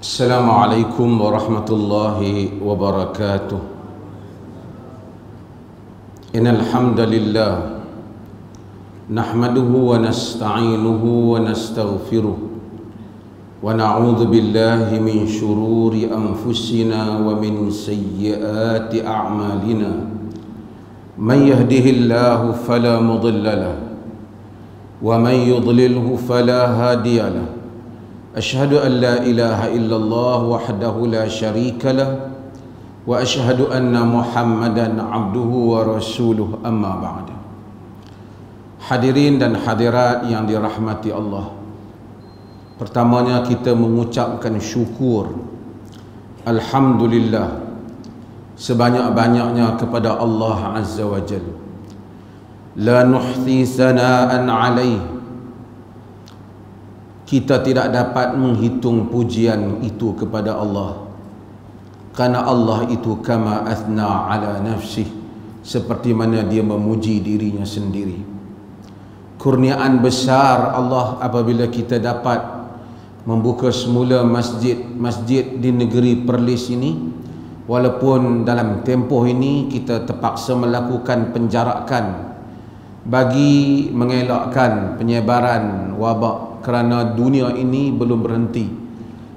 Assalamualaikum warahmatullahi wabarakatuh. Innal hamdalillah nahmaduhu wa nasta'inuhu wa nastaghfiruh wa na'udzu billahi min shururi anfusina wa min sayyiati a'malina. Man yahdihillahu fala mudilla lahu wa man yudlilhu fala hadiya lahu. Asyhadu an la ilaha illallah wahdahu la syarika lah wa asyhadu anna Muhammadan abduhu wa rasuluh, amma ba'd. Hadirin dan hadirat yang dirahmati Allah, pertamanya kita mengucapkan syukur alhamdulillah sebanyak-banyaknya kepada Allah Azza wa Jalla. La nuhsi sana'an alaih, kita tidak dapat menghitung pujian itu kepada Allah, karena Allah itu kama athna ala nafsih, seperti mana dia memuji dirinya sendiri. Kurniaan besar Allah apabila kita dapat membuka semula masjid di negeri Perlis ini. Walaupun dalam tempoh ini kita terpaksa melakukan penjarakan bagi mengelakkan penyebaran wabak, kerana dunia ini belum berhenti.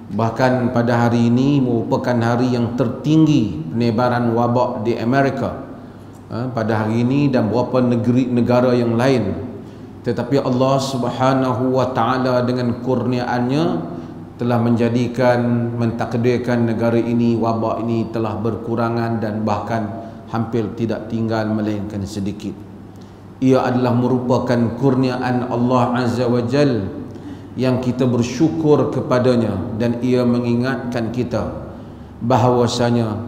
Bahkan pada hari ini merupakan hari yang tertinggi penyebaran wabak di Amerika pada hari ini dan beberapa negara yang lain. Tetapi Allah Subhanahu wa Ta'ala dengan kurniaannya telah mentakdirkan negara ini, wabak ini telah berkurangan dan bahkan hampir tidak tinggal melainkan sedikit. Ia adalah merupakan kurniaan Allah Azza wa Jalla yang kita bersyukur kepadanya, dan ia mengingatkan kita bahawasanya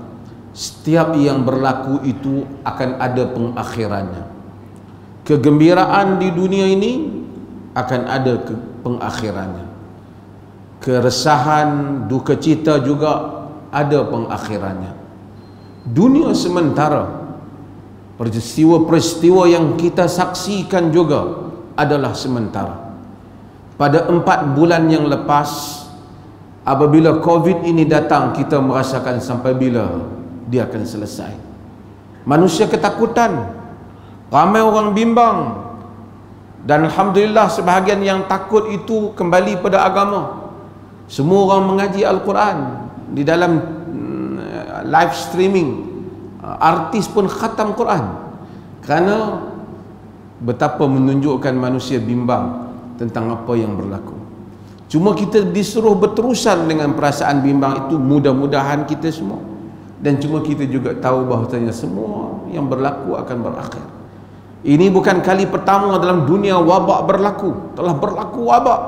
setiap yang berlaku itu akan ada pengakhirannya. Kegembiraan di dunia ini akan ada pengakhirannya. Keresahan, duka cita juga ada pengakhirannya. Dunia sementara, peristiwa-peristiwa yang kita saksikan juga adalah sementara. Pada 4 bulan yang lepas, apabila COVID ini datang, kita merasakan sampai bila dia akan selesai. Manusia ketakutan, ramai orang bimbang, dan alhamdulillah sebahagian yang takut itu kembali pada agama. Semua orang mengaji Al-Quran di dalam live streaming. Artis pun khatam Quran, kerana betapa menunjukkan manusia bimbang tentang apa yang berlaku. Cuma kita disuruh berterusan dengan perasaan bimbang itu, mudah-mudahan kita semua. Dan cuma kita juga tahu bahawasanya semua yang berlaku akan berakhir. Ini bukan kali pertama dalam dunia wabak berlaku. Telah berlaku wabak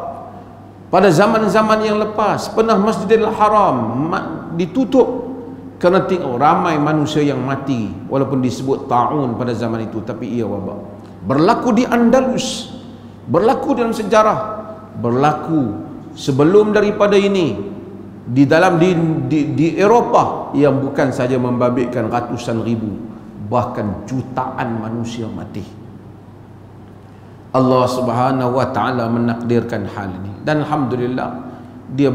pada zaman-zaman yang lepas. Pernah Masjidil Haram ditutup kerana tengok ramai manusia yang mati, walaupun disebut ta'un pada zaman itu, tapi ia wabak. Berlaku di Andalus, berlaku dalam sejarah, berlaku sebelum daripada ini di Eropah, yang bukan saja membabitkan ratusan ribu, bahkan jutaan manusia mati. Allah Subhanahu wa Ta'ala menakdirkan hal ini, dan alhamdulillah dia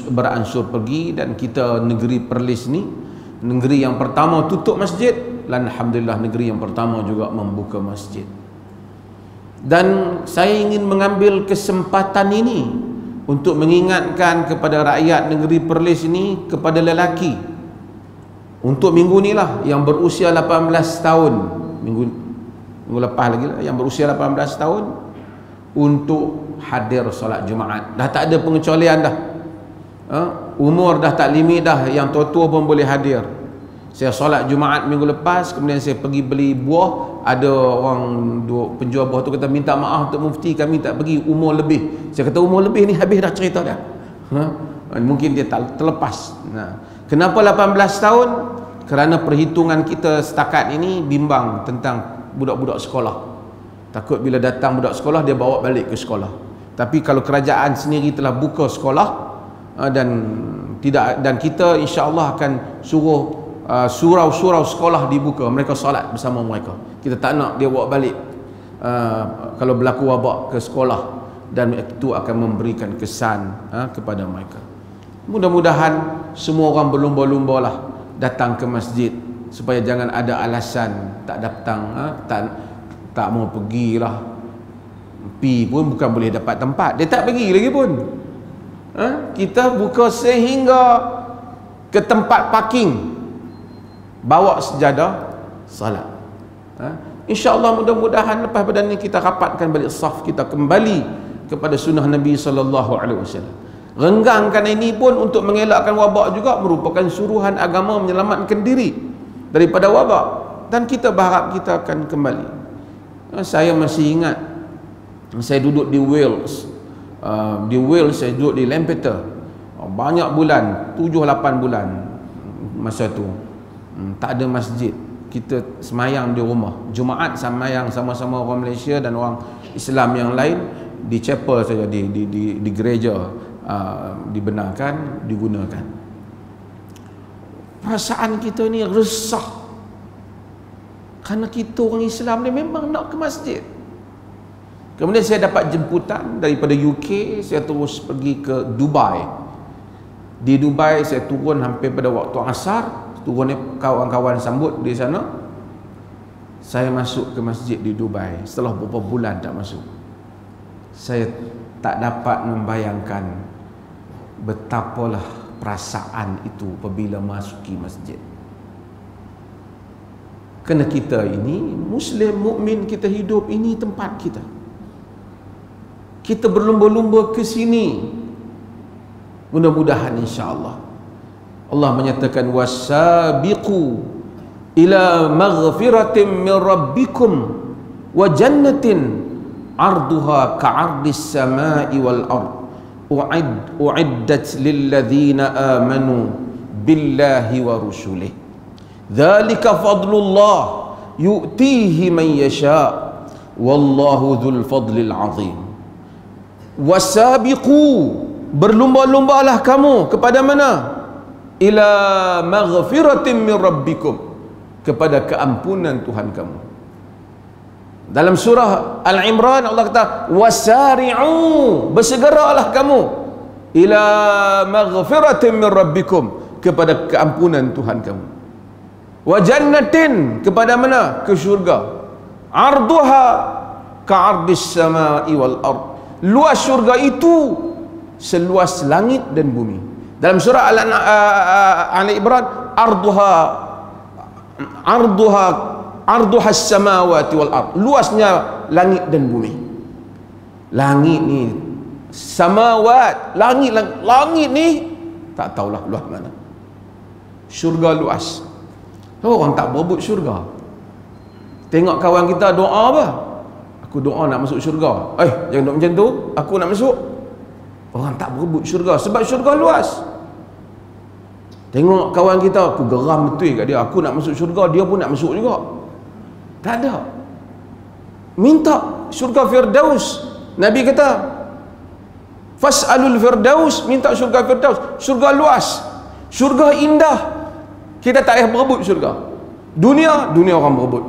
beransur pergi. Dan kita negeri Perlis ni negeri yang pertama tutup masjid, dan alhamdulillah negeri yang pertama juga membuka masjid. Dan saya ingin mengambil kesempatan ini untuk mengingatkan kepada rakyat negeri Perlis ini, kepada lelaki, untuk minggu ni lah, yang berusia 18 tahun, minggu lepas lagi lah, yang berusia 18 tahun, untuk hadir solat Jumaat. Dah tak ada pengecualian dah. Umur dah tak limit dah, yang tua-tua pun boleh hadir. Saya solat Jumaat minggu lepas, kemudian saya pergi beli buah. Ada orang penjual buah tu kata, minta maaf untuk mufti, kami tak pergi, umur lebih. Saya kata, umur lebih ni habis dah cerita dah. Mungkin dia tak terlepas. Kenapa 18 tahun? Kerana perhitungan kita setakat ini bimbang tentang budak-budak sekolah. Takut bila datang budak sekolah, dia bawa balik ke sekolah. Tapi kalau kerajaan sendiri telah buka sekolah, dan kita insya-Allah akan suruh surau-surau sekolah dibuka, mereka solat bersama mereka. Kita tak nak dia bawa balik kalau berlaku wabak ke sekolah, dan itu akan memberikan kesan kepada mereka. Mudah-mudahan semua orang berlumba-lumba lah datang ke masjid, supaya jangan ada alasan tak datang, tak mau pergilah. Pi pun bukan boleh dapat tempat, dia tak pergi lagi pun. Kita buka sehingga ke tempat parking, bawa sejadah salat. InsyaAllah mudah-mudahan lepas pada ni kita rapatkan balik saf, kita kembali kepada sunnah Nabi SAW. Renggangkan ini pun untuk mengelakkan wabak juga merupakan suruhan agama menyelamatkan diri daripada wabak, dan kita berharap kita akan kembali. Saya masih ingat saya duduk di Wales. Di Wales saya duduk di Lampeter banyak bulan, 7-8 bulan. Masa tu tak ada masjid, kita semayang di rumah. Jumaat semayang sama-sama orang Malaysia dan orang Islam yang lain di chapel saja, di gereja dibenarkan, digunakan. Perasaan kita ni resah kerana kita orang Islam ni memang nak ke masjid. Kemudian saya dapat jemputan daripada UK, saya terus pergi ke Dubai. Di Dubai saya turun hampir pada waktu asar, turun kawan-kawan sambut di sana. Saya masuk ke masjid di Dubai setelah beberapa bulan tak masuk. Saya tak dapat membayangkan betapalah perasaan itu apabila masuki masjid. Kerana kita ini Muslim, mukmin, kita hidup, ini tempat kita. Kita berlumba-lumba ke sini. Mudah-mudahan insya-Allah Allah menyatakan wasabiqu ila maghfiratin min rabbikum wa jannatin arduha ka'ardis samai wal ard u'iddat lil ladzina amanu billahi wa rusulih dzalika fadlullah yu'tihi man yasha wallahu dzul fadlil azim. Wasabiqu, berlumba-lumbalah kamu kepada mana? Ila maghfiratin min rabbikum, kepada keampunan Tuhan kamu. Dalam surah Al-Imran Allah kata wasari'u, bersegeralah kamu ila maghfiratin min rabbikum, kepada keampunan Tuhan kamu. Wa jannatin, kepada mana? Ke syurga. Arduha ka'ardis samai wal ard, luas syurga itu seluas langit dan bumi. Dalam surah Ali Imran arduha as-samawati wal ard, luasnya langit dan bumi. Langit ni samawat, langit ni tak tahulah luas mana. Syurga luas. Orang tak berebut syurga. Tengok kawan kita doa apa? Aku doa nak masuk syurga. Jangan doa macam tu, aku nak masuk. Orang tak berebut syurga sebab syurga luas. Tengok kawan kita, aku geram betul kat dia, aku nak masuk syurga, dia pun nak masuk juga. Tak ada. Minta syurga Firdaus. Nabi kata fas'alul Firdaus, minta syurga Firdaus. Syurga luas, syurga indah. Kita tak payah berebut syurga. Dunia orang berebut.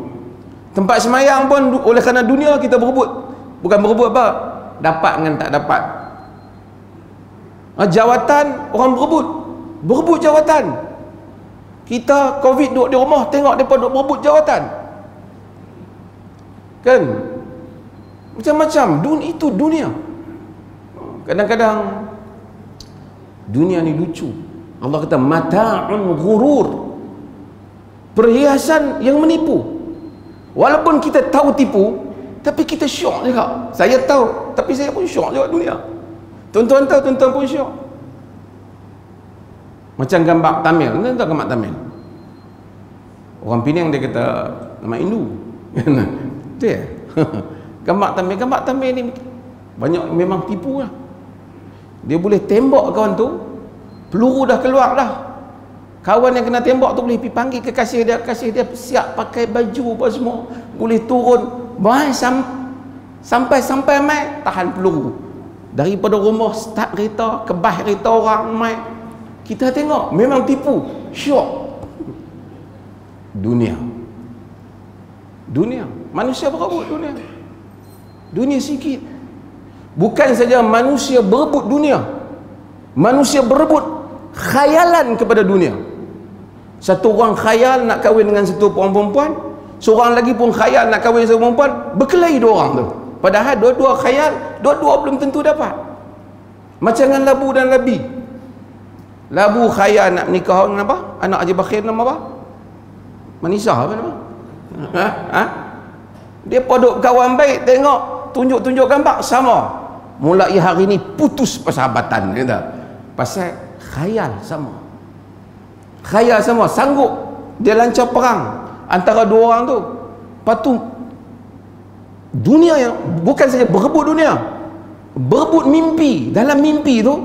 Tempat semayang pun oleh kerana dunia kita berebut. Bukan berebut apa? Dapat dengan tak dapat. Jawatan orang berebut jawatan. Kita Covid duduk di rumah, tengok mereka duduk berebut jawatan. Kan? Macam-macam. Itu dunia. Kadang-kadang dunia ni lucu. Allah kata mata'un ghurur, perhiasan yang menipu. Walaupun kita tahu tipu, tapi kita syok juga. Saya tahu, tapi saya pun syok juga dunia. Tuan-tuan tahu, tuan-tuan pun syok. Macam gambar Tamil. Tuan tahu gambar Tamil? Orang Penang dia kata nama Hindu. Itu ya. Gambar Tamil ni banyak memang tipu lah. Dia boleh tembak kawan tu, peluru dah keluar dah. Kawan yang kena tembak tu boleh pergi panggil kekasih dia siap pakai baju apa semua, boleh turun sampai mai tahan peluru. Daripada rumah start kereta, kebah kereta orang mai. Kita tengok memang tipu, syok. Dunia manusia berebut dunia sikit. Bukan saja manusia berebut dunia, manusia berebut khayalan kepada dunia. Satu orang khayal nak kahwin dengan satu perempuan, seorang lagi pun khayal nak kahwin dengan satu perempuan, berkelahi dua orang tu. Padahal dua-dua khayal, dua-dua belum tentu dapat. Macam dengan labu dan labi. Labu khayal nak menikah dengan apa? Anak Haji Bakhir nama apa? Manisah apa nama? Dia podok kawan baik, tengok tunjuk-tunjuk gambar sama. Mulai hari ni putus persahabatan, kata. Pasal khayal sama. Khayal sama, sanggup dia lancar perang antara dua orang tu. Lepas tu dunia yang bukan saja berebut dunia, berebut mimpi. Dalam mimpi tu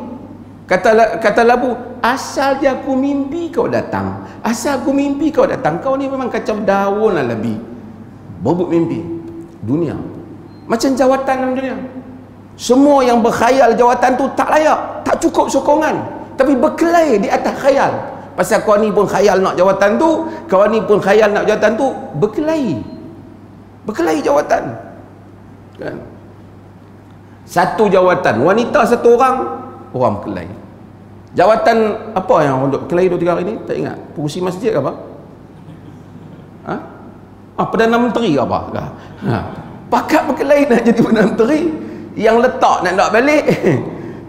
kata labu, asal je aku mimpi kau datang, asal aku mimpi kau datang. Kau ni memang kacau daun lah lebih. Berebut mimpi dunia, macam jawatan dalam dunia. Semua yang berkhayal jawatan tu tak layak, tak cukup sokongan, tapi berkelahi di atas khayal. Pasal kau ni pun khayal nak jawatan tu, kau ni pun khayal nak jawatan tu, berkelahi jawatan, kan? Satu jawatan wanita satu orang berkelahi. Jawatan apa yang untuk berkelahi 2-3 hari ni? Tak ingat. Pengurusi masjid ke apa? Perdana Menteri ke apa? Pakat berkelahi nak jadi Perdana Menteri, yang letak nak balik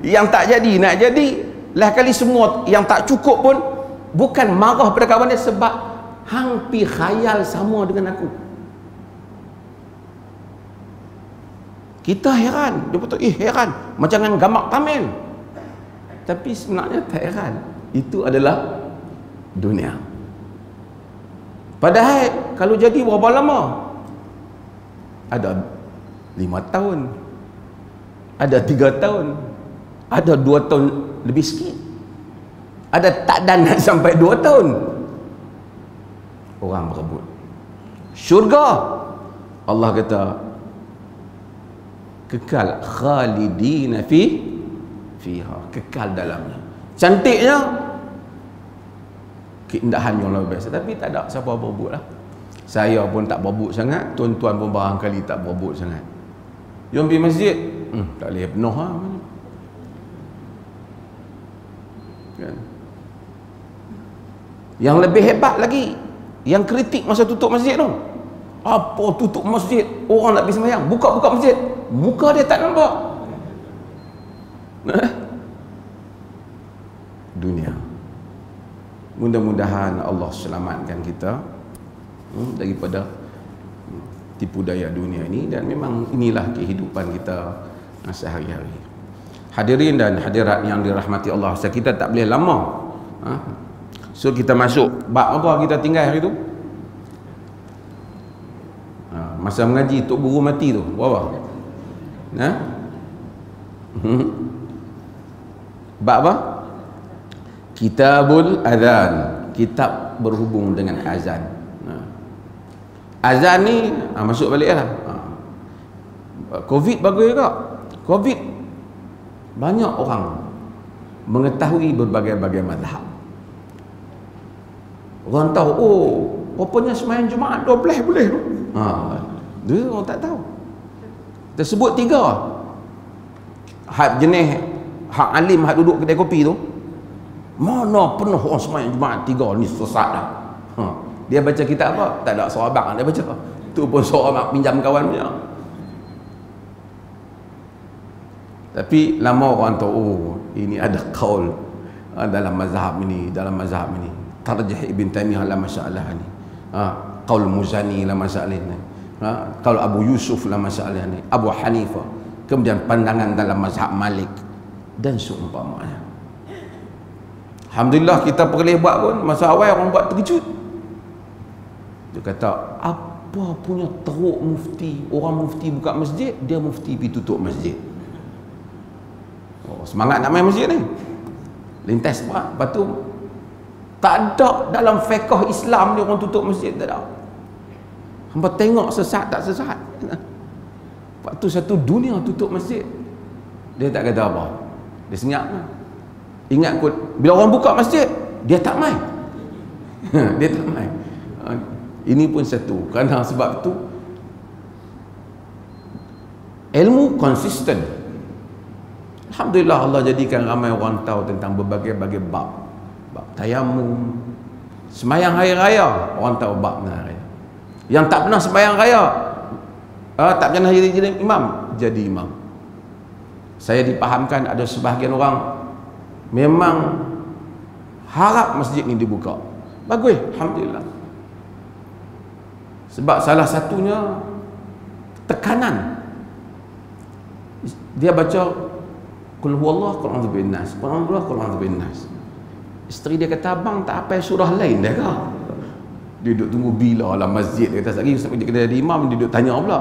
yang tak jadi nak jadi. Lah kali semua yang tak cukup pun bukan marah pada kawan dia, sebab hang pi khayal sama dengan aku. Kita heran, dia betul heran macam dengan gambar Tamil, tapi sebenarnya tak heran. Itu adalah dunia. Padahal kalau jadi berapa lama? Ada 5 tahun, ada 3 tahun, ada 2 tahun lebih sikit, ada tak dan nak sampai 2 tahun. Orang berebut syurga. Allah kata kekal khalidina fiha, kekal dalamnya. Cantiknya, keindahan yang luar biasa, tapi tak ada siapa berebut lah. Saya pun tak berebut sangat, tuan-tuan pun barangkali tak berebut sangat. Jom pergi masjid, tak boleh penuh lah, kan? Yang lebih hebat lagi, yang kritik masa tutup masjid tu. Apa tutup masjid, orang nak pergi sembahyang, buka-buka masjid, muka dia tak nampak. Dunia. Mudah-mudahan Allah selamatkan kita daripada tipu daya dunia ini, dan memang inilah kehidupan kita sehari-hari. Hadirin dan hadirat yang dirahmati Allah, kita tak boleh lama. So kita masuk bab apa kita tinggal hari tu? Masa mengaji Tok Guru mati tu, apa? Bab apa? Kitabul Azan, kitab berhubung dengan azan. Azan ni masuk balik lah. Covid bagus juga. Covid banyak orang mengetahui berbagai-bagai mazhab. Orang tahu, oh, rupanya sembahyang Jumaat 12 boleh tu. Dia orang tak tahu. Kita sebut 3 hak jenis, hak alim, hak duduk kedai kopi tu, mana penuh orang sembahyang Jumaat 3 ni sesat dah. Dia baca kitab apa? Tak ada sahabat dia baca. Tu pun seorang pinjam kawan punya. Tapi lama orang tahu, oh, ini ada qaul dalam mazhab ini, dalam mazhab ini. Tarjih Ibn Taimiyah dalam masalah ni. Qaul Muzani dalam masalah ni. Qaul Abu Yusuf dalam masalah ni. Abu Hanifah. Kemudian pandangan dalam mazhab Malik dan seumpamanya. Alhamdulillah kita boleh buat pun. Masa awal orang buat terkejut. Dia kata, apa punya teruk mufti? Orang mufti buka masjid, dia mufti pergi tutup masjid. Oh, semangat nak main masjid ni. Lintas berat. Lepas tu tak ada dalam fiqh Islam ni orang tutup masjid, tak ada. Hamba tengok sesat tak sesat. Lepas tu satu dunia tutup masjid. Dia tak kata apa. Dia senyap. Ingat kot, bila orang buka masjid, dia tak main. Dia tak main. Ini pun satu. Kerana sebab tu ilmu konsisten. Alhamdulillah Allah jadikan ramai orang tahu tentang berbagai-bagai bab. bab tayamum. Sembahyang hari raya orang tahu bab hari raya. Yang tak pernah sembahyang raya, tak pernah jadi imam, jadi imam. Saya dipahamkan ada sebahagian orang memang harap masjid ni dibuka. Bagus, alhamdulillah. Sebab salah satunya tekanan. Dia baca Qul huwallahu qul a'udzu binnas, qul a'udzu binnas. Isteri dia kata, abang tak apa surah lain dah ke? Dia duduk tunggu bila lah masjid. Dia kata, sampai dia kena jadi imam, dia duduk tanya pula.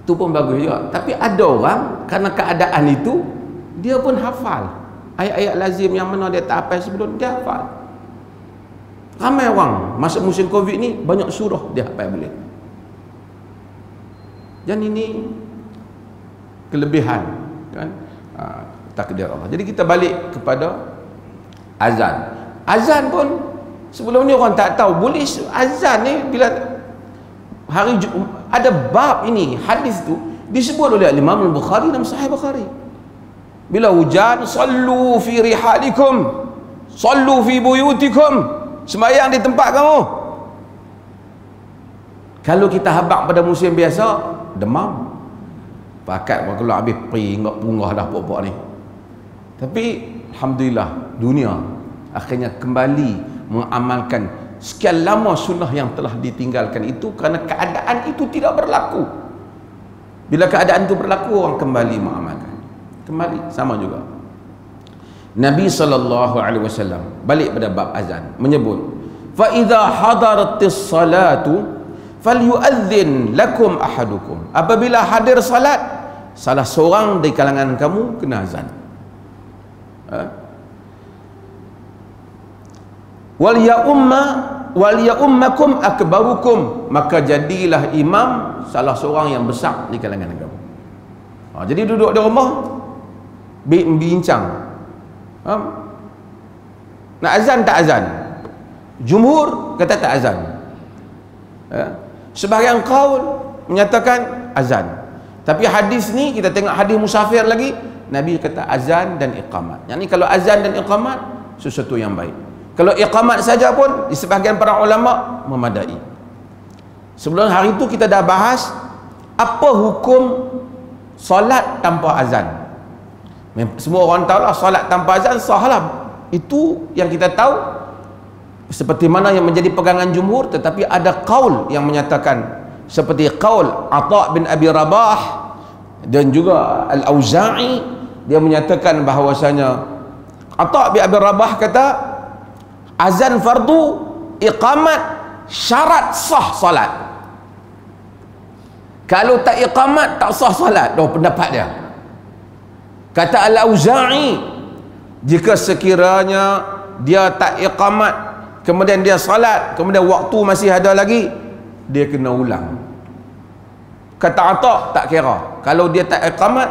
Itu pun bagus juga. Tapi ada orang, kerana keadaan itu, dia pun hafal ayat-ayat lazim yang mana dia tak hafal sebelum, dia hafal. Ramai orang masuk musim Covid ni, banyak surah dia hafal boleh. Dan ini kelebihan, kan? Takdir Allah. Jadi kita balik kepada azan. Azan pun sebelum ni orang tak tahu. Boleh azan ni bila hari ada bab ini, hadis tu disebut oleh Imam Al-Bukhari dalam Sahih Bukhari. Bila hujan, sallu fi rihalikum, sallu fi buyutikum, sembahyang di tempat kamu. Kalau kita habaq pada musim biasa, demam. Pakat kalau habis peringat punggah dah pokok ni. Tapi alhamdulillah, dunia akhirnya kembali mengamalkan sekian lama sunnah yang telah ditinggalkan itu kerana keadaan itu tidak berlaku. Bila keadaan itu berlaku, orang kembali mengamalkan. Kembali sama juga. Nabi SAW balik pada bab azan menyebut, fa idza hadaratis salatu falyu'adzin lakum ahadukum. Apabila hadir salat, salah seorang dari kalangan kamu kena azan. Wal ya ummakum akbarukum, maka jadilah imam salah seorang yang besar di kalangan kamu. Jadi duduk di rumah bincang, nak azan tak azan. Jumhur kata tak azan. Sebahagian qaul menyatakan azan. Tapi hadis ni kita tengok hadis musafir lagi, Nabi kata azan dan iqamat. Yang ni kalau azan dan iqamat sesuatu yang baik. Kalau iqamat saja pun di sebahagian para ulama memadai. Sebelum hari itu kita dah bahas apa hukum solat tanpa azan. Semua orang tahu lah solat tanpa azan sahlah. Itu yang kita tahu seperti mana yang menjadi pegangan jumhur. Tetapi ada qaul yang menyatakan seperti qaul Atha bin Abi Rabah dan juga Al-Auza'i, dia menyatakan bahawasanya Atha bin Abi Rabah kata azan fardu, iqamat syarat sah salat. Kalau tak iqamat tak sah salat. Pendapat dia. Kata Al-Auza'i, jika sekiranya dia tak iqamat kemudian dia salat, kemudian waktu masih ada lagi, dia kena ulang. Kata Atha tak kira. Kalau dia tak iqamat,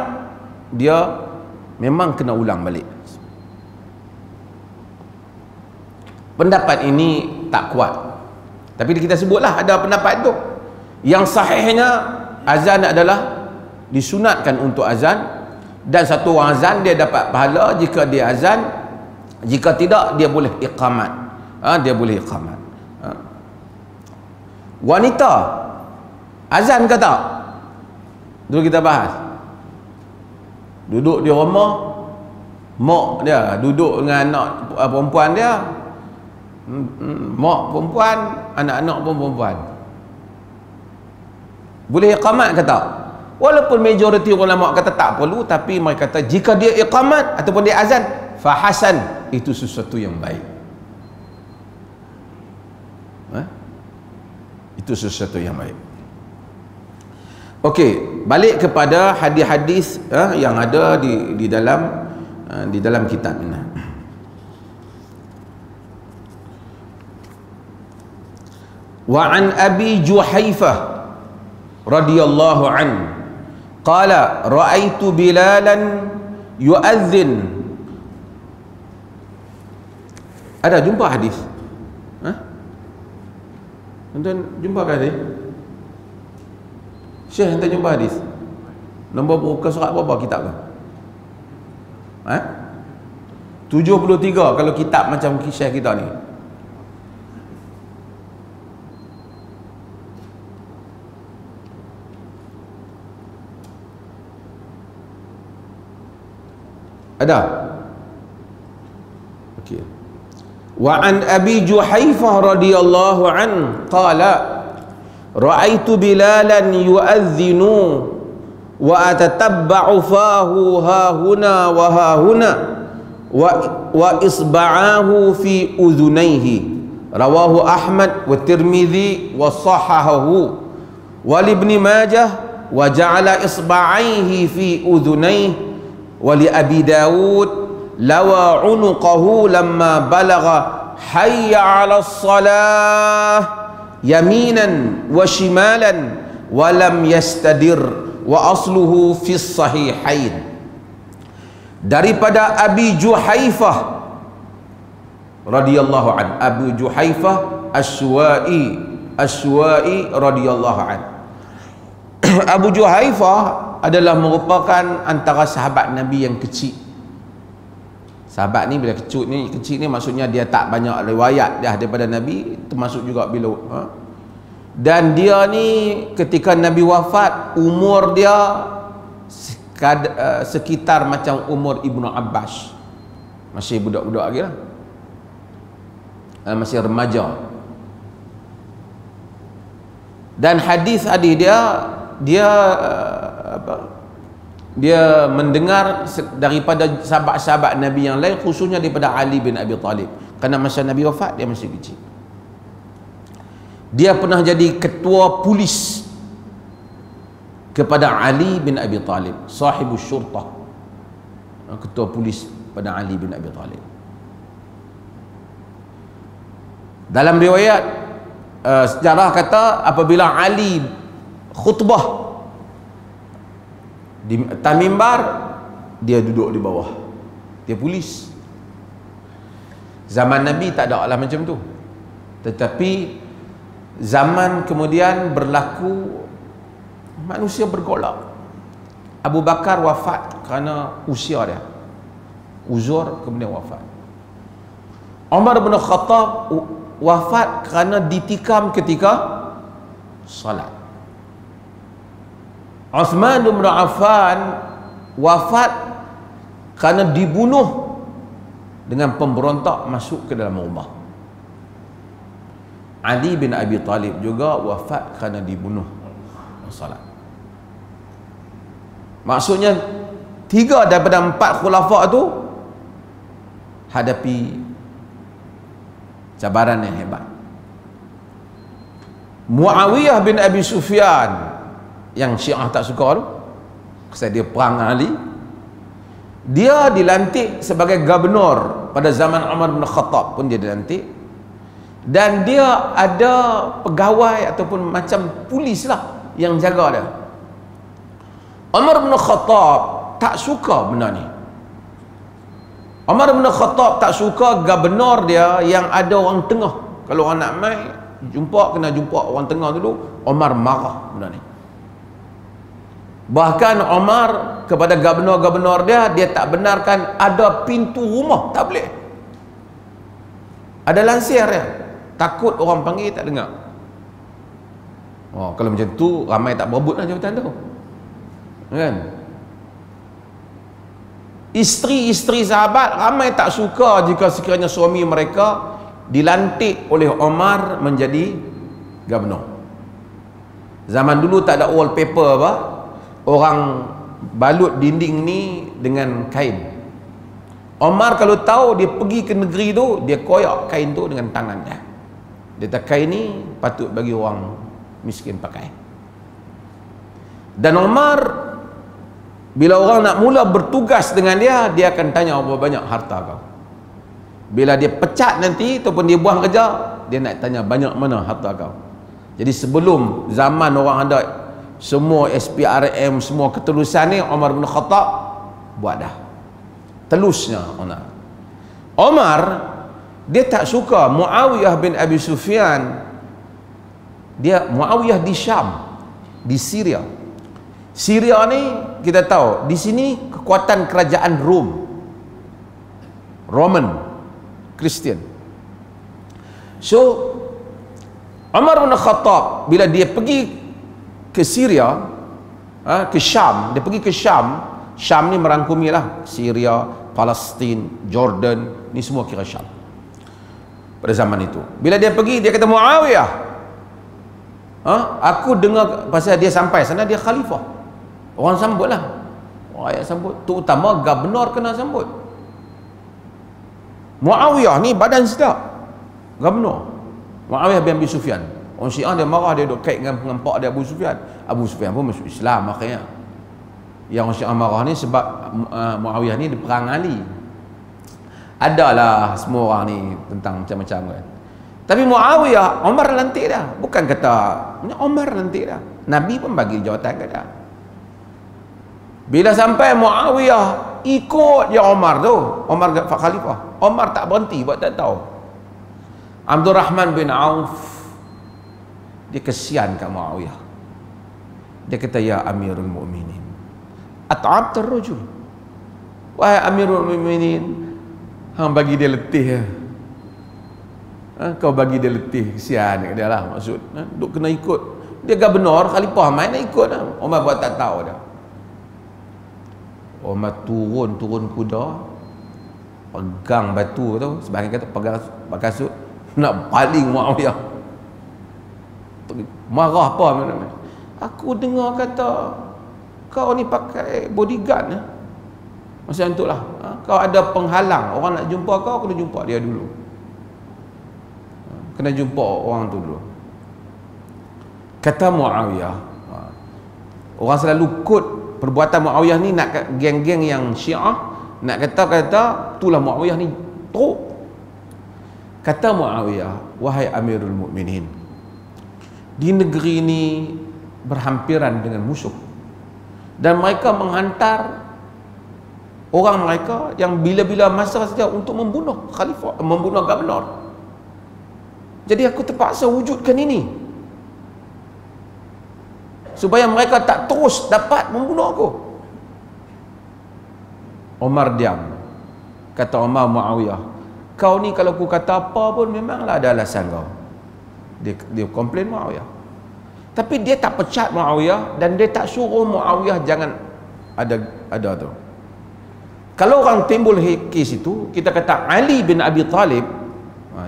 dia memang kena ulang balik. Pendapat ini tak kuat. Tapi kita sebutlah ada pendapat itu. Yang sahihnya azan adalah disunatkan untuk azan, dan satu orang azan dia dapat pahala jika dia azan, jika tidak dia boleh iqamat. Dia boleh iqamat. Wanita azan ke tak? Dulu kita bahas. Duduk di rumah, mak dia duduk dengan anak perempuan dia, mak perempuan, anak-anak pun perempuan, boleh iqamat ke tak? Walaupun majoriti ulama kata tak perlu, tapi mereka kata jika dia iqamat ataupun dia azan, fahasan, itu sesuatu yang baik. Itu sesuatu yang baik. Okey, balik kepada hadis-hadis yang ada di dalam kitab ini. Wa an Abi Juhaifah radhiyallahu anhu qala ra'aitu Bilalan yu'adzin. Ada jumpa hadis? Tuan jumpa ke hadis? Syekh hantar jumpa hadis. Nombor buka surat berapa kitab tu? 73 kalau kitab macam kisah kita ni. Ada? Okey. Wa an Abi Juhaifah radhiyallahu an qala ra'aitu Bilalan yu'adhdhinu wa atatabba'u fahu ha huna wa ha huna wa isba'ahu fi udhunayhi. Rawahu Ahmad wa Tirmidzi wa sahahahu wa Ibnu Majah wa ja'ala isba'aihi fi udhunayhi. Wali Abi Dawud lawa unuqahu lamma balagha hayya 'ala as-salah yaminan wa shimalan wa lam yastadir wa asluhu fi sahihain. Daripada Abi Juhaifah radhiyallahu an, Abu Juhaifah Asy-Syuwa'i radhiyallahu an. Abu Juhaifah adalah merupakan antara sahabat Nabi yang kecil. Sahabat ni bila kecil ni maksudnya dia tak banyak riwayat dah daripada Nabi, termasuk juga bila dan dia ni ketika Nabi wafat umur dia sekitar macam umur Ibnu Abbas, masih budak-budak lagi lah, masih remaja. Dan hadis-hadis dia mendengar daripada sahabat-sahabat Nabi yang lain, khususnya daripada Ali bin Abi Talib, kerana masa Nabi wafat dia masih kecil. Dia pernah jadi ketua polis kepada Ali bin Abi Talib, sahibus syurtah, ketua polis pada Ali bin Abi Talib. Dalam riwayat sejarah kata apabila Ali khutbah di atas mimbar, dia duduk di bawah, dia polis. Zaman Nabi tak ada lah macam tu, tetapi zaman kemudian berlaku manusia bergolak. Abu Bakar wafat kerana usia dia, uzur, kemudian wafat. Umar bin Khattab wafat kerana ditikam ketika salat. Uthman bin Affan wafat kerana dibunuh dengan pemberontak masuk ke dalam rumah. Ali bin Abi Talib juga wafat kerana dibunuh salat. Maksudnya 3 daripada 4 khulafa tu hadapi cabaran yang hebat. Muawiyah bin Abi Sufyan yang Syiah tak suka tu, sebab dia perang Ali, dia dilantik sebagai gubernur pada zaman Umar bin Khattab pun dia dilantik, dan dia ada pegawai ataupun macam polis lah yang jaga dia. Umar bin Khattab tak suka benda ni. Umar bin Khattab tak suka gubernur dia yang ada orang tengah. Kalau orang nak mai jumpa, kena jumpa orang tengah dulu. Umar marah benda ni. Bahkan Umar kepada gubernur-gubernur dia tak benarkan ada pintu rumah, tak boleh. Ada lansir dia, takut orang panggil tak dengar. Oh, kalau macam tu ramai tak berebut lah jabatan tu, kan? Isteri-isteri sahabat ramai tak suka jika sekiranya suami mereka dilantik oleh Umar menjadi gubernur. Zaman dulu tak ada wallpaper apa, orang balut dinding ni dengan kain. Umar kalau tahu dia pergi ke negeri tu, dia koyak kain tu dengan tangan dia. Dia kata kain ni patut bagi orang miskin pakai. Dan Umar bila orang nak mula bertugas dengan dia, dia akan tanya berapa banyak harta kau. Bila dia pecat nanti ataupun dia buang kerja, dia nak tanya banyak mana harta kau. Jadi sebelum zaman orang ada semua SPRM, semua ketelusan ni, Umar bin Khattab buat dah. Telusnya Umar dia tak suka Muawiyah bin Abi Sufyan. Muawiyah di Syam, di Syria. Syria ni kita tahu di sini kekuatan kerajaan Rom. Roman Kristian. So Umar bin Khattab bila dia pergi ke Syria, ke Syam, dia pergi ke Syam. Syam ni merangkumi lah Syria, Palestin, Jordan, ni semua kira Syam pada zaman itu. Bila dia pergi, dia kata, Muawiyah, aku dengar pasal dia sampai sana, dia khalifah. Orang sambut lah, rakyat sambut, terutama gubernur kena sambut. Muawiyah ni badan sedap, gubernur Muawiyah bin Abi Sufyan. Orang Syiah dia marah, dia duduk kait dengan pak dia Abu Sufyan. Abu Sufyan pun masuk Islam akhirnya. Yang orang Syiah marah ni sebab Muawiyah ni dia perang Ali. Adalah semua orang ni tentang macam-macam kan. Tapi Muawiyah, Umar lantik dah. Bukan kata Umar lantik dah, Nabi pun bagi jawatan ke dah. Bila sampai Muawiyah ikut je Umar tu, Umar khalifah, Umar tak berhenti buat tak tahu. Abdul Rahman bin Auf dia kesian kat Muawiyah. Dia kata, ya Amirul Mu'minin, at'abtar rajul, wahai Amirul Mu'minin, hang bagi dia letih. Kau bagi dia letih, kesian kat dia lah maksud. Duk kena ikut dia gubernur khalifah, main nak ikut lah. Umar buat tak tahu dah. Umar turun kuda, pegang batu tu, sebahagian kata pegang kasut, nak paling Muawiyah. Marah apa? Aku dengar kata kau ni pakai bodyguard ya? Macam tu lah. Kau ada penghalang, orang nak jumpa kau, kena jumpa dia dulu, kena jumpa orang tu dulu. Kata Muawiyah, orang selalu kut perbuatan Muawiyah ni, nak geng-geng yang Syiah nak kata itulah Muawiyah ni teruk. Kata Muawiyah, wahai Amirul Mukminin, di negeri ini berhampiran dengan musuh, dan mereka menghantar orang mereka yang bila-bila masa saja untuk membunuh khalifah, membunuh gubernur. Jadi aku terpaksa wujudkan ini supaya mereka tak terus dapat membunuh aku. Umar diam. Kata Umar, Muawiyah, kau ni kalau aku kata apa pun memanglah ada alasan kau. Dia komplain Muawiyah. Tapi dia tak pecat Muawiyah, dan dia tak suruh Muawiyah jangan ada tu. Kalau orang timbul kes itu, kita kata Ali bin Abi Talib,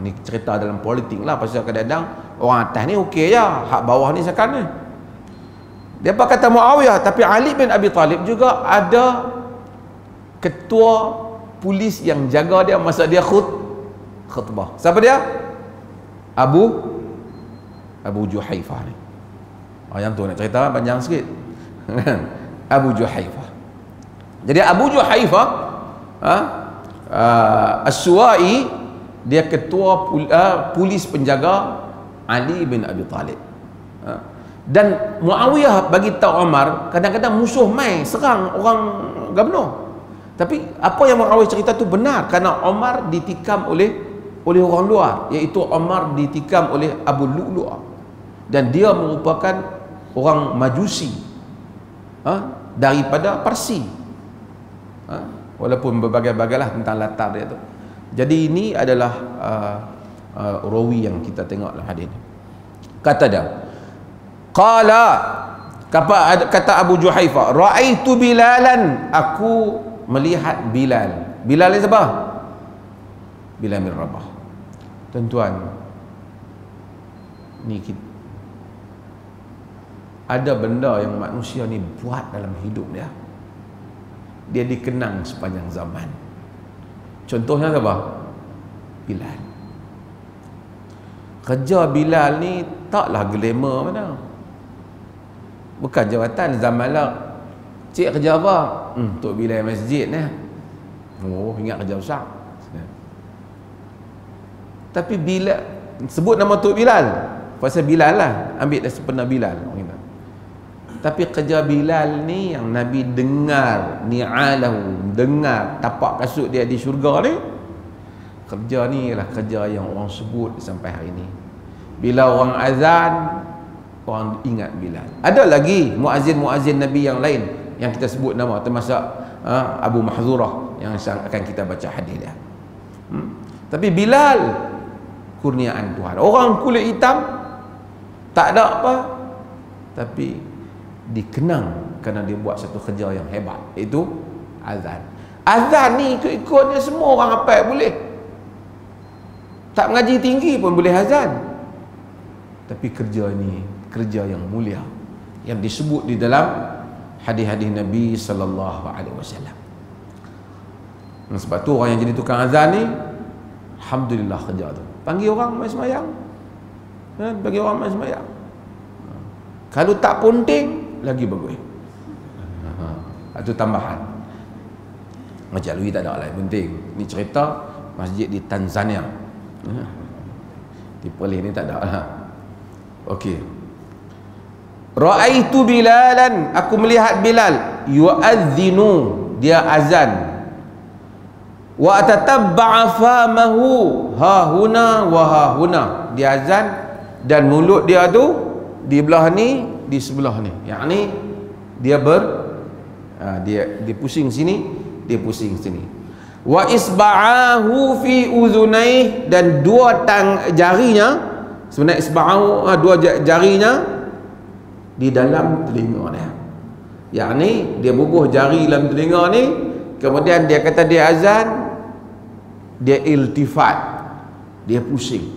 ni cerita dalam politik lah, pasal kadang-kadang orang atas ni okey je, hak bawah ni sekan ni. Dia apa kata Muawiyah, tapi Ali bin Abi Talib juga ada ketua polis yang jaga dia masa dia khutbah. Siapa dia? Abu Juhaifah ni. Yang tu nak cerita panjang sikit. Abu Juhaifah. Jadi Abu Juhaifah As-Suwai, dia ketua polis penjaga Ali bin Abi Talib. Dan Muawiyah bagi tahu Umar, kadang-kadang musuh mai serang orang gubernur. Tapi apa yang Muawiyah cerita tu benar, kerana Umar ditikam oleh orang luar, iaitu Umar ditikam oleh Abu Lu'lu', dan dia merupakan orang Majusi daripada Parsi. Walaupun berbagai-bagailah tentang latar dia tu. Jadi ini adalah rawi yang kita tengok dalam hadis ni. Kata dia, qala, kata Abu Juhaifah, ra'aitu Bilalan, aku melihat Bilal. Bilal ni siapa? Bilal bin Rabah. Tuan-tuan, ni ada benda yang manusia ni buat dalam hidup dia, dia dikenang sepanjang zaman. Contohnya siapa? Bilal. Kerja Bilal ni taklah glamour mana. Bukan jawatan zaman lah. Cik kerja apa? Tok Bilal masjid ni. Oh, ingat kerja besar. Tapi Bilal, sebut nama Tok Bilal, pasal Bilal lah, ambil dah sempena Bilal. Tapi kerja Bilal ni yang Nabi dengar ni'alahu, dengar tapak kasut dia di syurga ni, kerja ni ialah kerja yang orang sebut sampai hari ni. Bila orang azan, orang ingat Bilal. Ada lagi muazzin-muazzin Nabi yang lain yang kita sebut nama, termasuk Abu Mahzurah yang akan kita baca hadis dia. Tapi Bilal kurniaan Tuhan. Orang kulit hitam tak ada apa, tapi dikenang kerana dia buat satu kerja yang hebat, iaitu azan. Azan ni ikut-ikutnya semua orang hafal boleh. Tak mengaji tinggi pun boleh azan. Tapi kerja ni kerja yang mulia, yang disebut di dalam hadis-hadis Nabi sallallahu alaihi wasallam. Sebab tu orang yang jadi tukang azan ni, alhamdulillah kerja tu. Panggil orang mai sembahyang. Bagi orang mai sembahyang. Kalau tak ponting lagi bagus. Itu tambahan. Macam Lui tak ada lain penting. Ni cerita masjid di Tanzania. Di Perlis ni tak ada lah. Okey. Ra'aitu Bilalan, aku melihat Bilal yu'adzinu, dia azan. Wa tatabba'a famahu ha huna wa ha huna, dia azan dan mulut dia tu di belah ni, di sebelah ni. Yang ni dia dia pusing sini, dia pusing sini. Wa isba'ahu fi udhunaih, dan dua jarinya, sebenarnya isba'ahu dua jarinya di dalam telinga dia. Yang ni dia bubuh jari dalam telinga ni, kemudian dia kata dia azan, dia iltifat, dia pusing,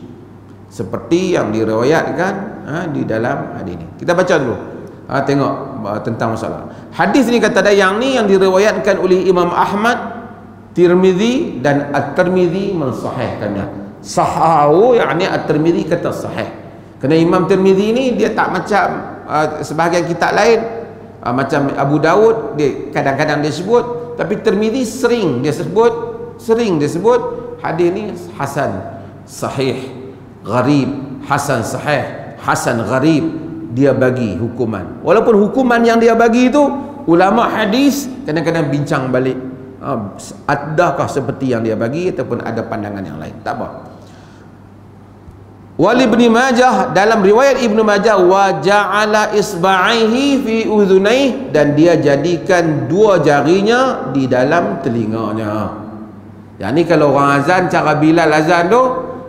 seperti yang diriwayatkan di dalam hadis ni. Kita baca dulu, tengok tentang masalah hadis ni. Kata dia yang ni yang diriwayatkan oleh Imam Ahmad, Tirmizi dan At-Tirmizi mensahihkannya. Sahahu, yakni At-Tirmizi kata sahih. Kerana Imam Tirmizi ni dia tak macam sebahagian kitab lain, macam Abu Daud, dia kadang-kadang dia sebut, tapi Tirmizi sering dia sebut hadis ni hasan, sahih, gharib, hasan sahih, hasan gharib. Dia bagi hukuman, walaupun hukuman yang dia bagi itu ulama hadis kadang-kadang bincang balik, adakah seperti yang dia bagi ataupun ada pandangan yang lain. Tak apa. Wal Ibnu Majah, dalam riwayat Ibnu Majah, wa ja'ala isba'aihi fi udhunaih, dan dia jadikan dua jarinya di dalam telinganya. Yang ni kalau orang azan, cara Bilal azan tu,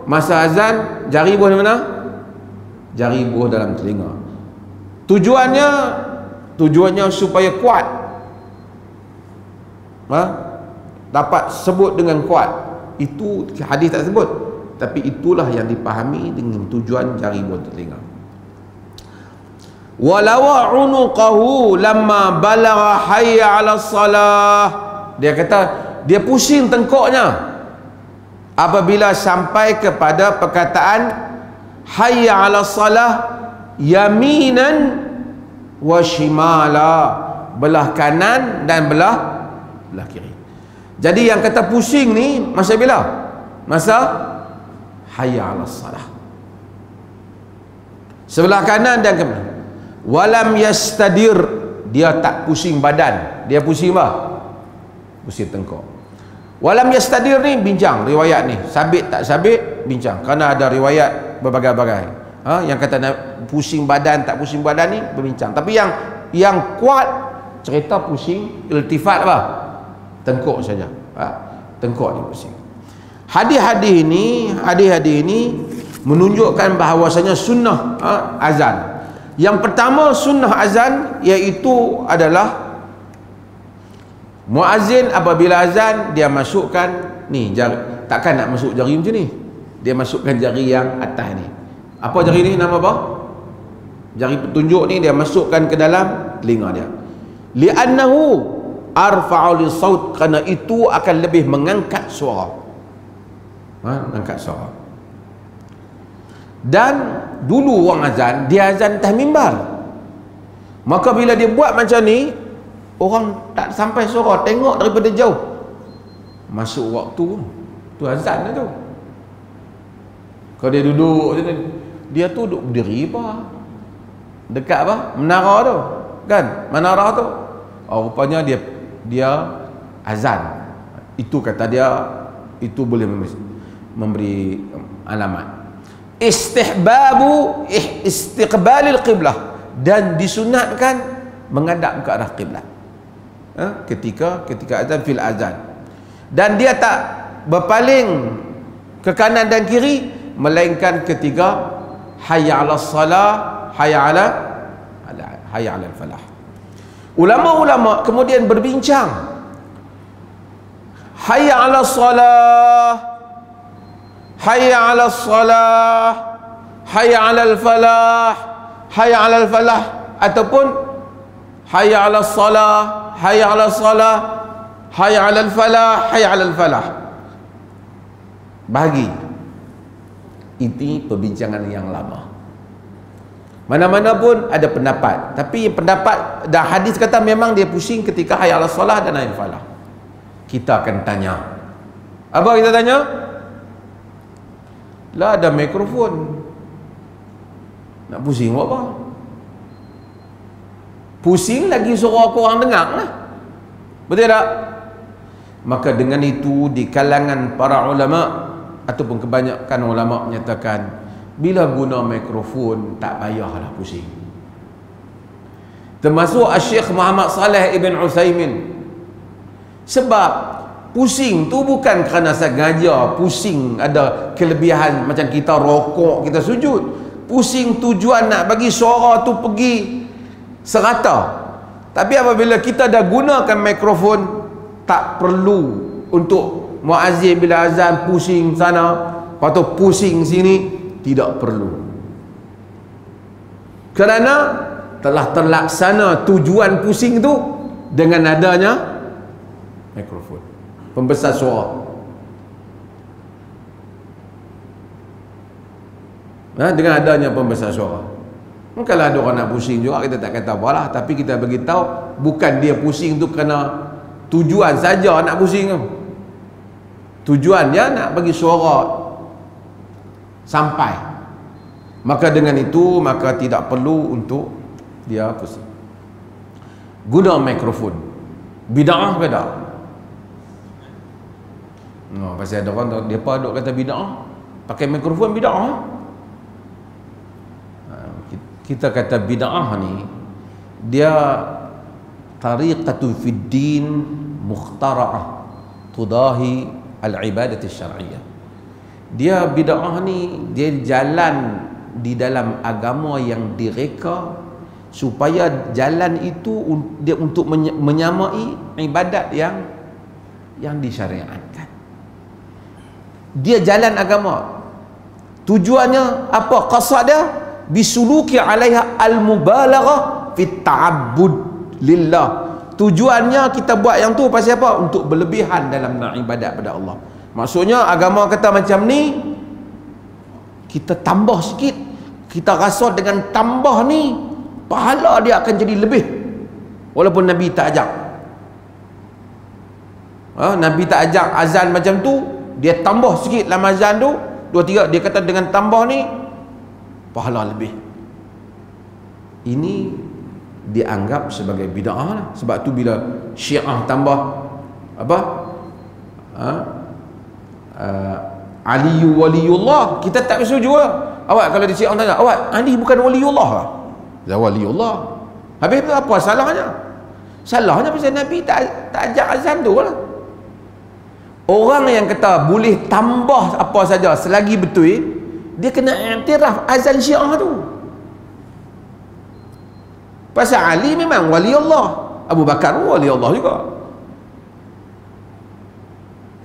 masa azan jari buah di mana? Jari buah dalam telinga. Tujuannya supaya kuat, dapat sebut dengan kuat. Itu hadis tak sebut, tapi itulah yang dipahami dengan tujuan jari buah telinga. Walawa unuqahu lamma balagha hayya 'ala salah, dia kata dia pusing tengkoknya apabila sampai kepada perkataan hayya 'ala salah, yaminan wa shimala, belah kanan dan belah kiri. Jadi yang kata pusing ni masa bila? Masa hayya 'ala salah, sebelah kanan dan kiri. Walam yastadir, dia tak pusing badan, dia pusing apa? Pusing tengkok. Walam yastadir ni bincang riwayat ni, sabit tak sabit bincang, kerana ada riwayat berbagai-bagai. Yang kata pusing badan tak pusing badan ni berbincang. Tapi yang kuat cerita pusing iltifat apa? Tengkok saja. Tengkok ni pusing. Hadis-hadis ini menunjukkan bahawasanya sunnah azan. Yang pertama sunnah azan iaitu adalah muazzin apabila azan dia masukkan ni jari, takkan nak masuk jari macam ni. Dia masukkan jari yang atas ni. Apa jari ni, nama apa? Jari petunjuk ni dia masukkan ke dalam telinga dia. Li'annahu arfa'u lisaut, kerana itu akan lebih mengangkat suara. Mengangkat suara. Dan dulu orang azan, dia azan atas mimbar. Maka bila dia buat macam ni, orang tak sampai suara, tengok daripada jauh. Masuk waktu tu azan dah tu. Kalau dia duduk macam ni, dia tu duduk berdiri apa? Dekat apa? Menara tu. Kan? Menara tu. Rupanya dia azan. Itu kata dia, itu boleh memberi alamat. Istihbabu istiqbalil qiblah, dan disunatkan menghadap ke arah qiblat. Ketika azan fil azan. Dan dia tak berpaling ke kanan dan kiri, melainkan ketika hayya 'alas salah, hayya 'alal falah. Ulama-ulama kemudian berbincang, hayya 'alas salah, hayya 'alas salah, hayya 'alal falah, hayya 'alal falah, ataupun hayya 'alas salah, hayya 'alas salah, hayya 'alal falah, hayya 'alal falah. Bahagi ini perbincangan yang lama. Mana-mana pun ada pendapat, tapi pendapat dah hadis kata memang dia pusing ketika hayya 'alas salah dan hayya 'alal falah. Kita akan tanya. Apa kita tanya? Lah ada mikrofon. Nak pusing buat apa? Pusing lagi suara korang dengar lah. Betul tak? Maka dengan itu di kalangan para ulama ataupun kebanyakan ulama menyatakan, bila guna mikrofon tak payahlah pusing. Termasuk Syekh Muhammad Saleh Ibn Uthaymin. Sebab pusing tu bukan kerana sengaja pusing ada kelebihan macam kita rokok, kita sujud. Pusing tujuan nak bagi suara tu pergi serata. Tapi apabila kita dah gunakan mikrofon, tak perlu untuk muazzin bila azan pusing sana, lepas tu pusing sini, tidak perlu. Kerana telah terlaksana tujuan pusing tu dengan adanya mikrofon, pembesar suara. Dengan adanya pembesar suara. Kalau ada orang nak pusing juga, kita tak kata apa lah, tapi kita bagi tahu bukan dia pusing tu kerana tujuan saja nak pusing tu. Tujuan dia nak bagi suara sampai. Maka dengan itu, maka tidak perlu untuk dia pusing. Guna mikrofon bid'ah ke tak? Pasal ada orang depa duk kata bid'ah, pakai mikrofon bid'ah. Kita kata bid'ah ni dia tariqatu fid din mukhtara'ah tudahi al-ibadat syar'iyyah. Dia bid'ah ni dia jalan di dalam agama yang direka supaya jalan itu dia untuk menyamai ibadat yang disyariatkan. Dia jalan agama. Tujuannya apa? Qasad dia bisuluki 'alaiha al-mubalaghah fi ta'abbud lillah. Tujuannya kita buat yang tu pasal apa? Untuk berlebihan dalam nak ibadat pada Allah. Maksudnya agama kata macam ni, kita tambah sikit, kita rasa dengan tambah ni pahala dia akan jadi lebih, walaupun Nabi tak ajak. Nabi tak ajak azan macam tu, dia tambah sikit dalam azan tu 2-3, dia kata dengan tambah ni pahala lebih. Ini dianggap sebagai bid'ah lah. Sebab tu bila Syiah tambah apa? Ali waliullah, kita tak setuju lah. Awak kalau di Syiah tanya, awak Ali bukan waliullah lah? Ya waliullah. Habis tu apa salahnya? Salahnya pasal Nabi tak ajak azan tu lah. Orang yang kata boleh tambah apa saja selagi betul, dia kena iktiraf azan Syiah tu. Pasal Ali memang wali Allah, Abu Bakar wali Allah juga.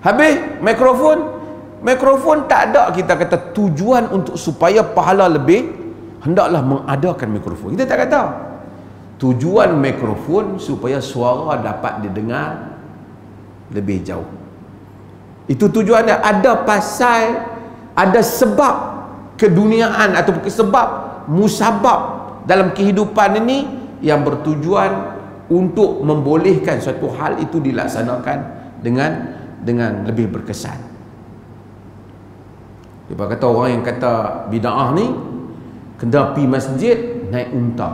Habis mikrofon tak ada kita kata tujuan untuk supaya pahala lebih, hendaklah mengadakan mikrofon. Kita tak kata tujuan mikrofon supaya suara dapat didengar lebih jauh. Itu tujuannya. Ada pasal, ada sebab keduniaan atau sebab musabab dalam kehidupan ini yang bertujuan untuk membolehkan suatu hal itu dilaksanakan dengan lebih berkesan. Dia kata orang yang kata bid'ah ni kena pergi masjid naik unta.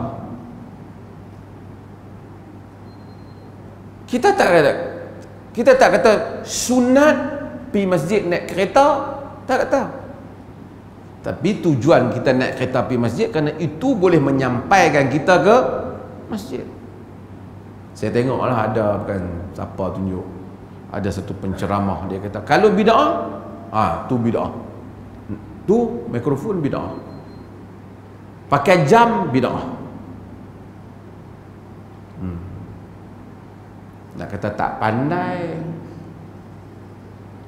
Kita tak kata sunat pergi masjid naik kereta, tak kata. Tapi tujuan kita naik kereta pergi masjid kerana itu boleh menyampaikan kita ke masjid. Saya tengoklah ada bukan siapa tunjuk, ada satu penceramah dia kata kalau bid'ah Tu bid'ah. Tu mikrofon bid'ah. Pakai jam bid'ah. Nak kata tak pandai,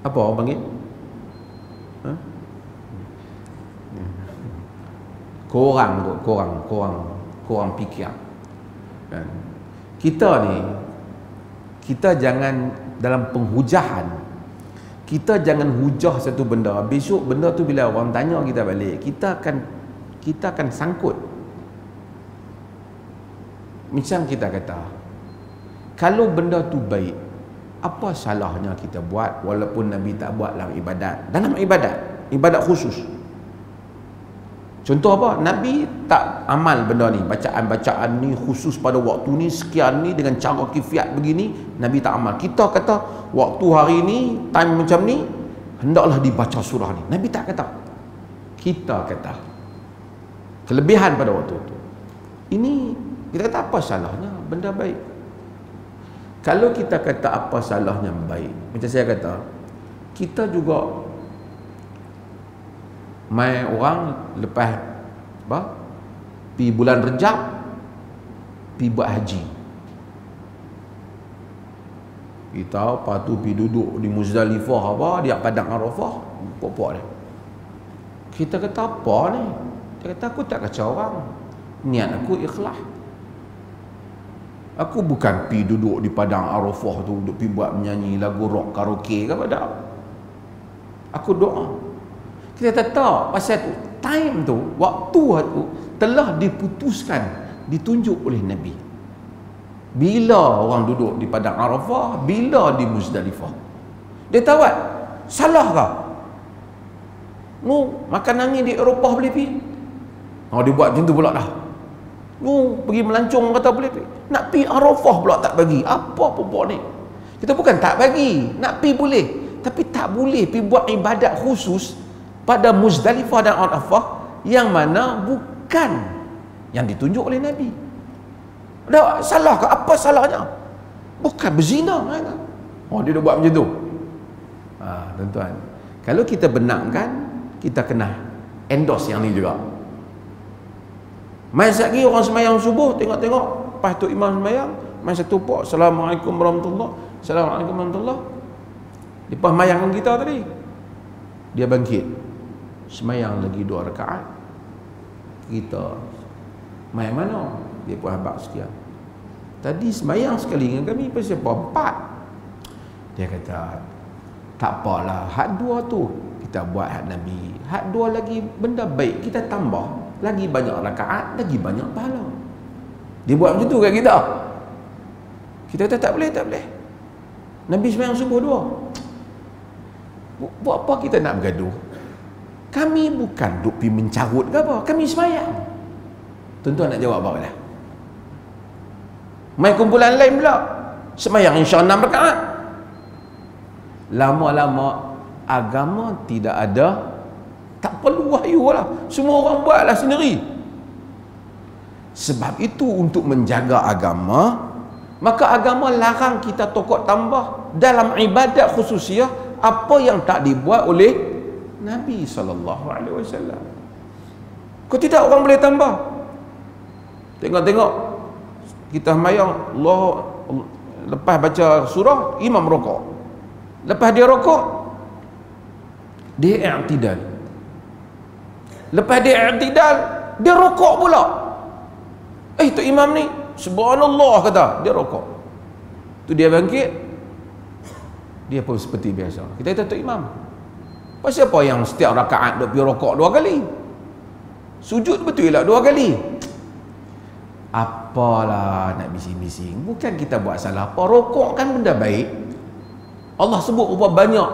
apa orang panggil? Korang fikir. Kan? Kita ni, kita jangan dalam penghujahan, kita jangan hujah satu benda. Besok benda tu bila orang tanya kita balik, kita akan sangkut. Macam kita kata, kalau benda tu baik, apa salahnya kita buat walaupun Nabi tak buat dalam ibadat? Dalam ibadat khusus. Contoh apa? Nabi tak amal benda ni, bacaan-bacaan ni khusus pada waktu ni, sekian ni dengan cara kifiat begini, Nabi tak amal. Kita kata waktu hari ni, time macam ni, hendaklah dibaca surah ni. Nabi tak kata. Kita kata kelebihan pada waktu tu. Ini kita kata apa salahnya? Benda baik. Kalau kita kata apa salahnya baik, macam saya kata, kita juga mai orang lepas pi bulan Rejab pi buat haji. Kita lepas tu pi duduk di Muzdalifah dia padang Arafah, pokok dia. Kita kata apa ni? Dia kata aku tak kacau orang. Niat aku ikhlas. Aku bukan pi duduk di padang Arafah tu duduk pi buat menyanyi lagu rock karaoke ke apa. Aku doa. Kita tak pasal tu, time tu, waktu tu telah diputuskan, ditunjuk oleh Nabi. Bila orang duduk di padang Arafah, bila di Muzdalifah. Dia tahu tak? Salah ke? Makan angin di Eropah boleh pergi. Dia buat macam tu pula dah. Pergi melancong kata boleh pergi. Nak pergi Arafah pula tak bagi. Apa buat ni? Kita bukan tak bagi, nak pergi boleh, tapi tak boleh pergi buat ibadat khusus pada Muzdalifah dan Arafah yang mana bukan yang ditunjuk oleh Nabi. Dah salah ke? Apa salahnya? Bukan berzina kan? Dia dah buat macam tu. Tuan-tuan, kalau kita benarkan, kita kena endorse yang ni juga. Mai sekali orang semayang subuh, tengok-tengok lepas tu imam semayang, mai satu pok, Assalamualaikum warahmatullahi, Assalamualaikum warahmatullahi. Lepas mayang kita tadi, dia bangkit, semayang lagi 2 rakaat. Kita mayang mana? Dia pun habaq sekian. Tadi semayang sekali dengan kami, pasal apa? 4. Dia kata tak apalah, hak 2 tu kita buat hak Nabi, hak 2 lagi benda baik kita tambah, lagi banyak rakaat, lagi banyak pahala. Dia buat macam tu kat kita. Kita kata tak boleh. Nabi semayang subuh 2. Buat apa kita nak bergaduh? Kami bukan duk pergi mencarut ke apa, kami semayang. Tuan-tuan nak jawab apa dah? Mai kumpulan lain pula semayang insya 6 rakaat. Lama-lama agama tidak ada, tak perlu wahyu lah, semua orang buatlah sendiri. Sebab itu untuk menjaga agama, maka agama larang kita tokok tambah dalam ibadat khususiah apa yang tak dibuat oleh Nabi SAW. Kalau tidak orang boleh tambah. Tengok-tengok kita semayang, Allah lepas baca surah, imam rokok. Lepas dia rokok, dia i'tidal. Lepas dia i'tidal, dia rokok pula. Tu imam ni subhanallah kata, dia rokok. Tu dia bangkit, dia pun seperti biasa. Kita kata tu imam, pasal apa yang setiap rakaat dia pergi rokok 2 kali? Sujud betul lah 2 kali. Apalah nak bising-bising, bukan kita buat salah apa. Rokok kan benda baik. Allah sebut berapa banyak,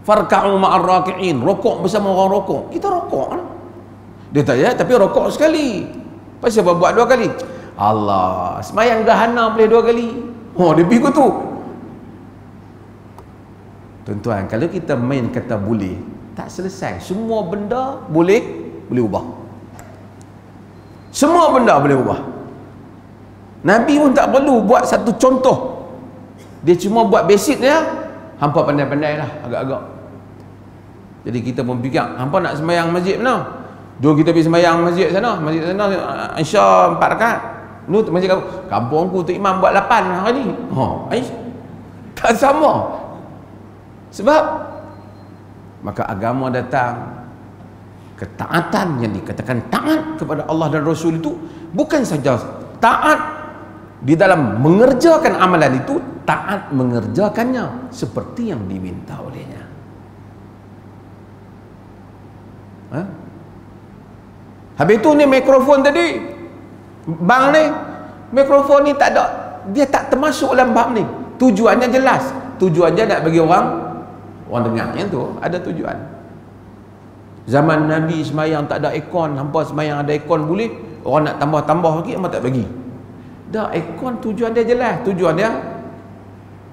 farka'u ma'ar raki'in, rokok bersama orang rokok. Kita rokok kan? Dia tanya, tapi rokok sekali. Pasal apa buat 2 kali? Allah, semayang gahana boleh 2 kali. Dia pergi tu. Tuan-tuan, kalau kita main kata boleh, tak selesai. Semua benda boleh ubah. Semua benda boleh ubah. Nabi pun tak perlu buat satu contoh. Dia cuma buat basic dia. Hampa pandai-pandai lah agak-agak. Jadi kita pun fikir, hampa nak sembahyang masjid mana? Jom kita pergi sembahyang masjid sana. Masjid sana Isya 4 rakaat. Nu masjid kampung aku tu imam buat 8 hari ni. Tak sama. Sebab maka agama datang, ketaatan yang dikatakan taat kepada Allah dan Rasul itu bukan saja taat di dalam mengerjakan amalan itu, taat mengerjakannya seperti yang diminta olehnya. Habis itu ni mikrofon tadi, bang ni, mikrofon ni tak ada, dia tak termasuk dalam bab ni. Tujuannya jelas, tujuannya nak bagi orang dengar yang tu ada tujuan. Zaman Nabi semayang tak ada aircon, hampa semayang ada aircon boleh, orang nak tambah-tambah lagi hampa tak bagi. Dah aircon tujuan dia jelas, tujuan dia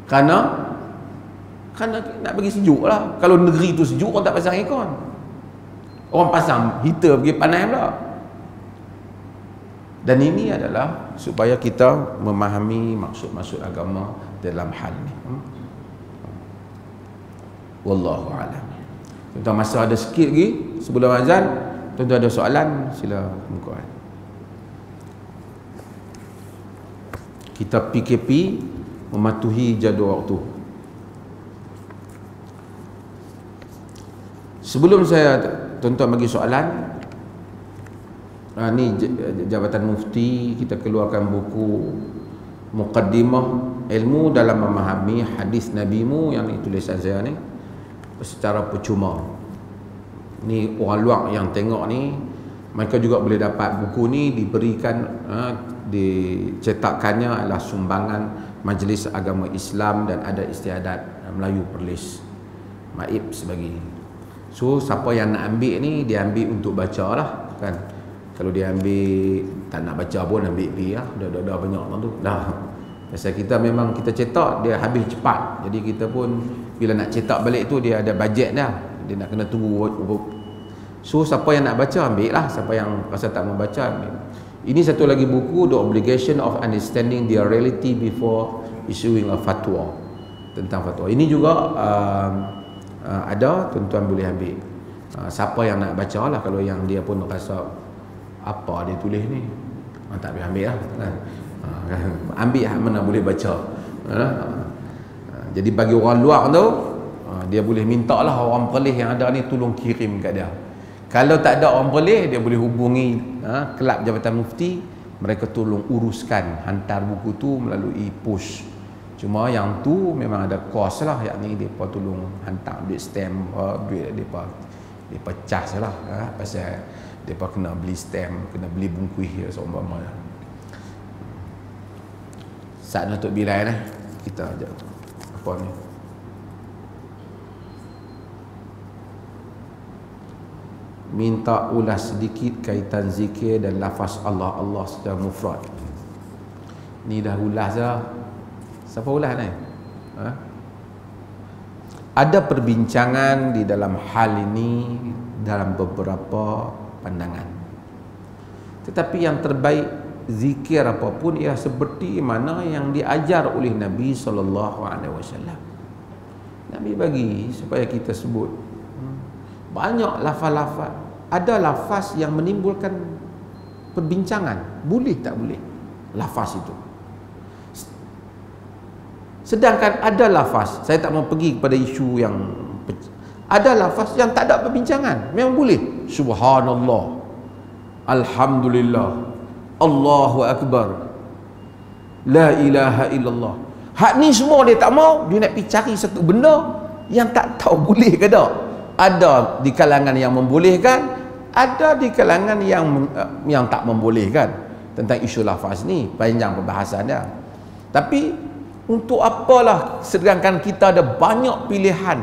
kerana nak bagi sejuk lah. Kalau negeri tu sejuk, orang tak pasang aircon, orang pasang heater pergi panas pula. Dan ini adalah supaya kita memahami maksud-maksud agama dalam hal ni. Wallahu a'lam. Tuan masa ada sikit lagi sebelum azan. Tuan ada soalan, sila muka. Kita PKP mematuhi jadual waktu. Sebelum saya tuan-tuan bagi soalan, ni Jabatan Mufti kita keluarkan buku Muqaddimah Ilmu dalam Memahami Hadis Nabimu, yang ni tulisan saya ni secara percuma. Ni orang luar yang tengok ni, mereka juga boleh dapat buku ni, diberikan dicetakannya adalah sumbangan Majlis Agama Islam dan Adat Istiadat Melayu Perlis, Maib sebagi. So siapa yang nak ambil ni, dia ambil untuk baca lah kan. Kalau dia ambil tak nak baca pun ambil pergi lah. Dah banyak tu dah. Pasal kita memang kita cetak dia habis cepat. Jadi kita pun bila nak cetak balik tu dia ada bajet dah. Dia nak kena tunggu. So siapa yang nak baca ambil lah, siapa yang rasa tak mau baca ambil. Ini satu lagi buku, The Obligation of Understanding the Reality Before Issuing a Fatwa, tentang fatwa. Ini juga ada, tuan-tuan boleh ambil. Siapa yang nak baca lah, kalau yang dia pun rasa apa dia tulis ni, tak boleh ambil lah kan. Ambil mana boleh baca. Jadi bagi orang luar tu, dia boleh minta lah orang Perlis yang ada ni tolong kirim kat dia. Kalau tak ada orang Perlis, dia boleh hubungi Kelab Jabatan Mufti, mereka tolong uruskan hantar buku tu melalui post. Cuma yang tu memang ada kos lah, yakni mereka tolong hantar duit stamp, duit mereka cas lah, pasal mereka kena beli stamp, kena beli bungkuih seumpama. Saat untuk bilai lah kita ajak apa ni, minta ulas sedikit kaitan zikir dan lafaz Allah secara mufrad. Ni dah ulas dah. Siapa ulas ni? Ada perbincangan di dalam hal ini dalam beberapa pandangan. Tetapi yang terbaik zikir apapun ia seperti mana yang diajar oleh Nabi SAW. Nabi bagi supaya kita sebut. Banyak lafaz-lafaz. Ada lafaz yang menimbulkan perbincangan, boleh tak boleh lafaz itu. Sedangkan ada lafaz, saya tak mau pergi kepada isu yang, ada lafaz yang tak ada perbincangan, memang boleh. Subhanallah, Alhamdulillah, Allahu Akbar, La ilaha illallah. Hak ni semua dia tak mau, dia nak pergi cari satu benda yang tak tahu boleh ke tak. Ada di kalangan yang membolehkan, ada di kalangan yang tak membolehkan tentang isu lafaz ni. Panjang perbahasan dia. Tapi untuk apalah, sedangkan kita ada banyak pilihan,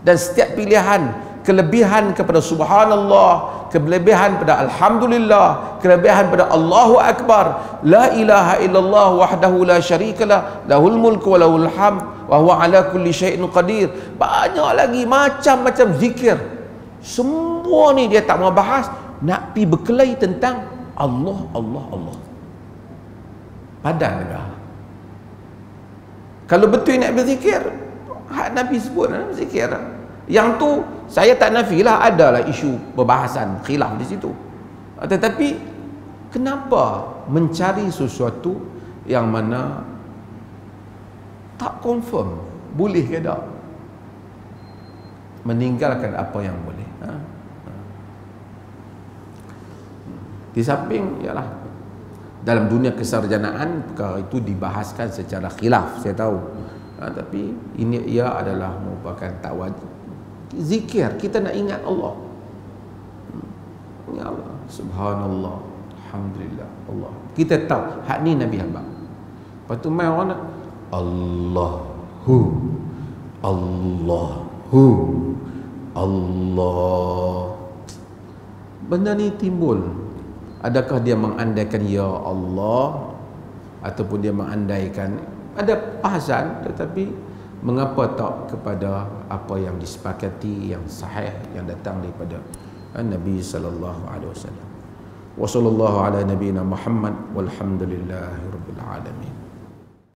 dan setiap pilihan kelebihan kepada subhanallah, kelebihan pada alhamdulillah, kelebihan pada Allahu Akbar, la ilaha illallah wahdahu la syarikalah, lahul mulku wa lahul hamd wa huwa ala kulli syai'in qadir. Banyak lagi macam-macam zikir. Semua ni dia tak mau bahas, nak pi berkelahi tentang Allah. Padan dah. Kalau betul nak berzikir, hak Nabi sebut nak berzikir. Yang tu saya tak nafilah adalah isu perbahasan khilaf di situ. Tetapi kenapa mencari sesuatu yang mana tak confirm boleh ke tak, meninggalkan apa yang boleh. Di samping ialah dalam dunia kesarjanaan perkara itu dibahaskan secara khilaf, saya tahu, tapi ini ia adalah merupakan tawad zikir, kita nak ingat Allah. Ya Allah, subhanallah, alhamdulillah, Allah. Kita tahu hak ni Nabi hamba. Lepas tu mai orang nak Allahu Allah. Benda ni timbul, adakah dia mengandaikan ya Allah ataupun dia mengandaikan ada bahasan, tetapi mengapa tak kepada apa yang disepakati, yang sahih, yang datang daripada Nabi sallallahu alaihi wasallam. Wa sallallahu ala nabiyyina Muhammad walhamdulillahi rabbil alamin.